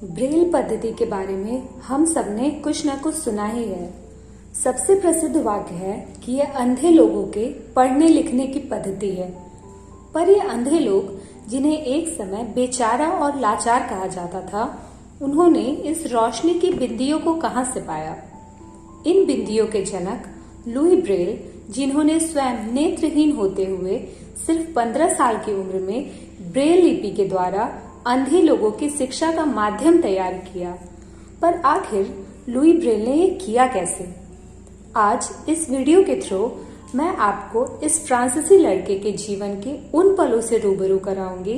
Braille पद्धति के बारे में हम सबने कुछ न कुछ सुना ही है। सबसे प्रसिद्ध वाक्य है कि यह अंधे लोगों के पढ़ने लिखने की पद्धति है। पर ये अंधे लोग, जिन्हें एक समय बेचारा और लाचार कहा जाता था, उन्होंने इस रोशनी की बिंदियों को कहां से पाया? इन बिंदियों के जनक लुई ब्रेल, जिन्होंने स्वयं नेत्रहीन होते हुए सिर्फ 15 साल की उम्र में ब्रेल लिपि के द्वारा अंधे लोगों की शिक्षा का माध्यम तैयार किया। पर आखिर लुई ब्रेल ने ये किया कैसे? आज इस वीडियो के थ्रू मैं आपको इस फ्रांसीसी लड़के के जीवन के उन पलों से रूबरू कराऊंगी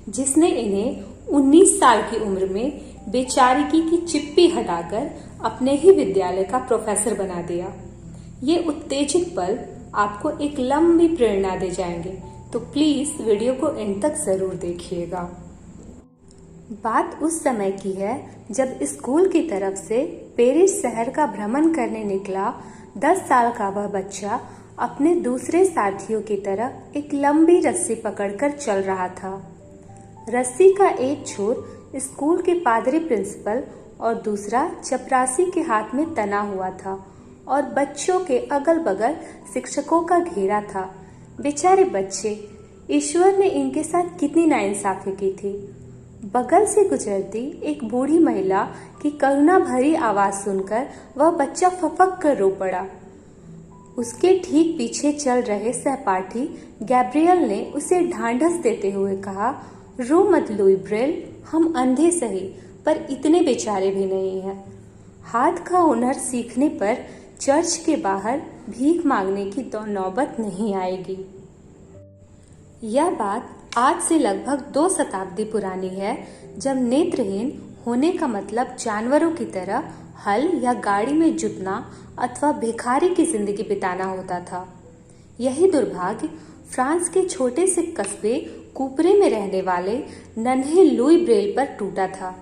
जिसने इन्हें 19 साल की उम्र में बेचारिकी की चिप्पी हटाकर अपने ही विद्यालय का प्रोफेसर बना दिया। ये उत्तेजित पल आपको एक लंबी प्रेरणा दे जाएंगे, तो प्लीज वीडियो को एंड तक जरूर देखिएगा। बात उस समय की है जब स्कूल की तरफ से पेरिस शहर का भ्रमण करने निकला 10 साल का वह बच्चा अपने दूसरे साथियों की तरह एक लंबी रस्सी पकड़कर चल रहा था। रस्सी का एक छोर स्कूल के पादरी प्रिंसिपल और दूसरा चपरासी के हाथ में तना हुआ था और बच्चों के अगल बगल शिक्षकों का घेरा था। बेचारे बच्चे, ईश्वर ने इनके साथ कितनी नाइंसाफी की थी। बगल से गुजरती एक बूढ़ी महिला की करुणा भरी आवाज सुनकर वह बच्चा फपक कर रो पड़ा। उसके ठीक पीछे चल रहे सहपाठी गैब्रियल ने उसे ढांढस देते हुए कहा, रो मत लुई ब्रेल, हम अंधे सही पर इतने बेचारे भी नहीं हैं। हाथ का हुनर सीखने पर चर्च के बाहर भीख मांगने की तो नौबत नहीं आएगी। यह बात आज से लगभग 2 शताब्दी पुरानी है, जब नेत्रहीन होने का मतलब जानवरों की तरह हल या गाड़ी में जुतना अथवा भिखारी की जिंदगी बिताना होता था। यही दुर्भाग्य फ्रांस के छोटे से कस्बे कुपरे में रहने वाले नन्हे लुई ब्रेल पर टूटा था।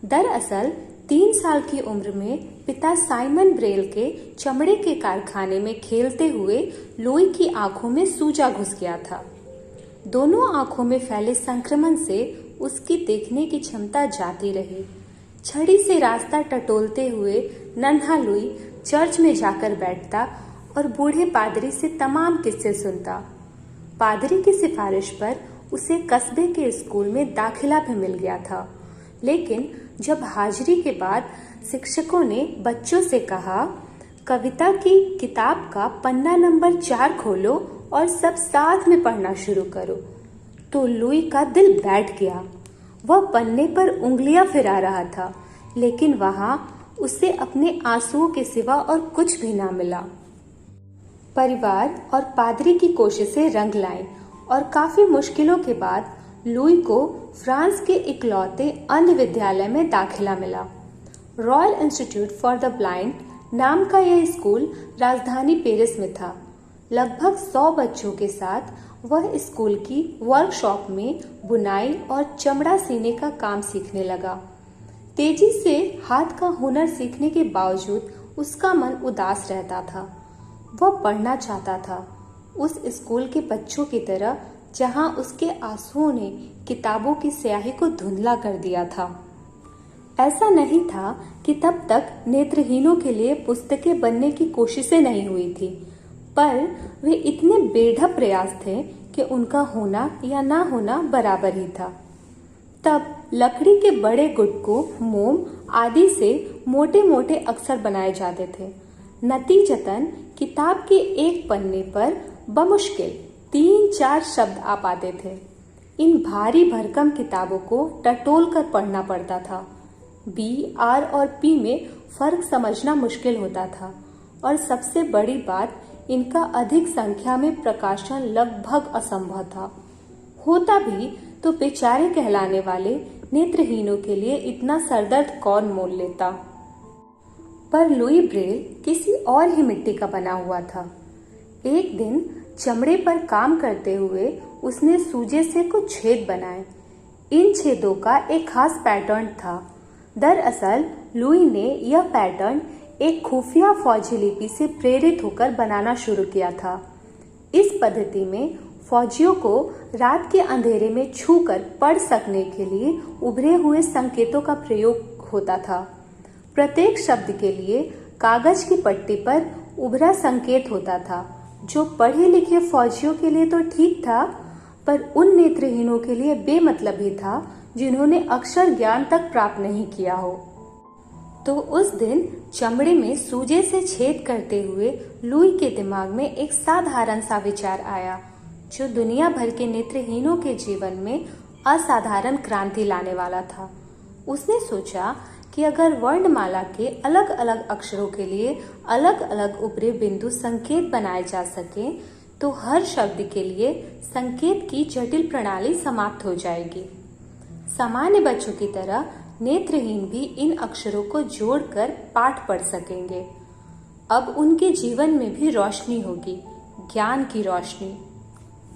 दरअसल 3 साल की उम्र में पिता साइमन ब्रेल के चमड़े के कारखाने में खेलते हुए लुई की आंखों में सूजा घुस गया था। दोनों आंखों में फैले संक्रमण से उसकी देखने की क्षमता जाती रही। छड़ी से रास्ता टटोलते हुए नन्हा लुई चर्च में जाकर बैठता और बूढ़े पादरी से तमाम किस्से सुनता। पादरी की सिफारिश पर उसे कस्बे के स्कूल में दाखिला भी मिल गया था, लेकिन जब हाजिरी के बाद शिक्षकों ने बच्चों से कहा, कविता की किताब का पन्ना नंबर 4 खोलो और सब साथ में पढ़ना शुरू करो, तो लुई का दिल बैठ गया। वह पन्ने पर उंगलियां फिरा रहा था, लेकिन वहां उसे अपने आंसुओं के सिवा और कुछ भी ना मिला। परिवार और पादरी की कोशिशें रंग लाईं और काफी मुश्किलों के बाद लुई को फ्रांस के इकलौते अंध विद्यालय में दाखिला मिला। Royal institute for the blind नाम का यह स्कूल राजधानी पेरिस में था। लगभग 100 बच्चों के साथ वह स्कूल की वर्कशॉप में बुनाई और चमड़ा सीने का काम सीखने लगा। तेजी से हाथ का हुनर सीखने के बावजूद उसका मन उदास रहता था। वह पढ़ना चाहता था, उस स्कूल के बच्चों की तरह जहां उसके आंसुओं ने किताबों की स्याही को धुंधला कर दिया था। ऐसा नहीं था कि तब तक नेत्रहीनों के लिए पुस्तकें बनने की कोशिशें नहीं हुई थी, पर वे इतने बेढब प्रयास थे कि उनका होना या ना होना बराबर ही था। तब लकड़ी के बड़े गुटकों, मोम आदि से मोटे मोटे अक्षर बनाए जाते थे। नतीजतन किताब के एक पन्ने पर बमुश्किल 3-4 शब्द आ पाते थे। इन भारी भरकम किताबों को टटोल कर पढ़ना पड़ता था। बी, आर और पी में फर्क समझना मुश्किल होता था, और सबसे बड़ी बात, इनका अधिक संख्या में प्रकाशन लगभग असंभव था। होता भी तो बेचारे कहलाने वाले नेत्रहीनों के लिए इतना सरदर्द कौन मोल लेता। पर लुई ब्रेल किसी और ही मिट्टी का बना हुआ था। एक दिन चमड़े पर काम करते हुए उसने सूजे से कुछ छेद बनाए। इन छेदों का एक खास पैटर्न था। दरअसल लुई ने यह पैटर्न एक खुफिया फौजी लिपि से प्रेरित होकर बनाना शुरू किया था। इस पद्धति में फौजियों को रात के अंधेरे में छूकर पढ़ सकने के लिए उभरे हुए संकेतों का प्रयोग होता था। प्रत्येक शब्द के लिए कागज की पट्टी पर उभरा संकेत होता था, जो पढ़े लिखे फौजियों के लिए तो ठीक था, पर उन नेत्रहीनों के लिए बेमतलब ही था जिन्होंने अक्षर ज्ञान तक प्राप्त नहीं किया हो। तो उस दिन चमड़े में सूजे से छेद करते हुए लुई के दिमाग में एक साधारण सा विचार आया, जो दुनिया भर के नेत्रहीनों के जीवन में असाधारण क्रांति लाने वाला था। उसने सोचा कि अगर वर्णमाला के अलग अलग अक्षरों के लिए अलग अलग उभरे बिंदु संकेत बनाए जा सके, तो हर शब्द के लिए संकेत की जटिल प्रणाली समाप्त हो जाएगी। सामान्य बच्चों की तरह नेत्रहीन भी इन अक्षरों को जोड़कर पाठ पढ़ सकेंगे। अब उनके जीवन में भी रोशनी होगी, ज्ञान की रोशनी।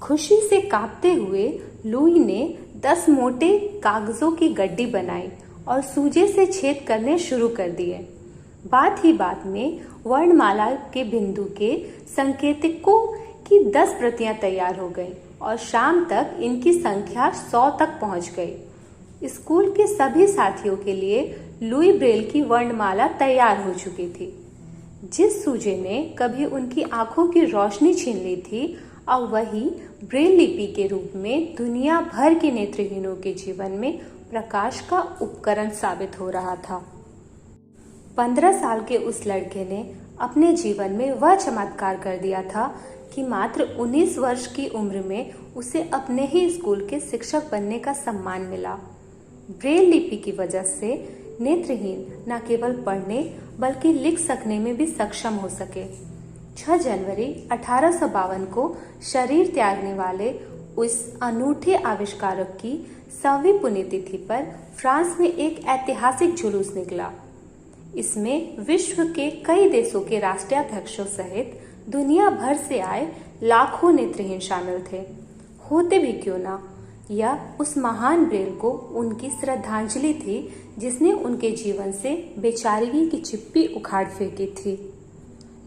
खुशी से कांपते हुए लुई ने 10 मोटे कागजों की गड्डी बनाई और सूजे से छेद करने शुरू कर दिए। बात ही बात में वर्णमाला के बिंदु के संकेतकों की 10 प्रतियां तैयार हो गईं और शाम तक इनकी संख्या 100 तक पहुंच गई। स्कूल के सभी साथियों के लिए लुई ब्रेल की वर्णमाला तैयार हो चुकी थी। जिस सूजे ने कभी उनकी आंखों की रोशनी छीन ली थी, अब वही ब्रेल लिपि के रूप में दुनिया भर के नेत्रहीनों के जीवन में प्रकाश का उपकरण साबित हो रहा था। 15 साल के उस लड़के ने अपने जीवन में वह चमत्कार कर दिया था कि मात्र 19 वर्ष की उम्र में उसे अपने ही स्कूल के शिक्षक बनने का सम्मान मिला। ब्रेल लिपि की वजह से नेत्रहीन न केवल पढ़ने बल्कि लिख सकने में भी सक्षम हो सके। 6 जनवरी 1852 को शरीर त्यागने वाले उस अनूठे आविष्कारक की 100वीं पुण्यतिथि पर फ्रांस में एक ऐतिहासिक जुलूस निकला। इसमें विश्व के कई देशों के राष्ट्राध्यक्षों सहित दुनिया भर से आए लाखों नेत्रहीन शामिल थे। होते भी क्यों ना, यह उस महान ब्रेल को उनकी श्रद्धांजलि थी जिसने उनके जीवन से बेचारगी की चिप्पी उखाड़ फेंकी थी।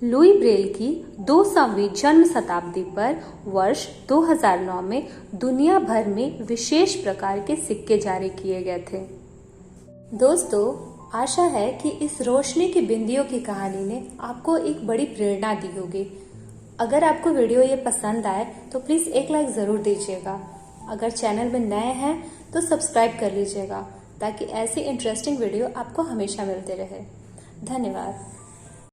लुई ब्रेल की 200वीं जन्म शताब्दी पर वर्ष 2009 में दुनिया भर में विशेष प्रकार के सिक्के जारी किए गए थे। दोस्तों, आशा है कि इस रोशनी की बिंदियों की कहानी ने आपको एक बड़ी प्रेरणा दी होगी। अगर आपको वीडियो ये पसंद आए तो प्लीज़ एक लाइक ज़रूर दीजिएगा। अगर चैनल में नए हैं तो सब्सक्राइब कर लीजिएगा, ताकि ऐसी इंटरेस्टिंग वीडियो आपको हमेशा मिलते रहे। धन्यवाद।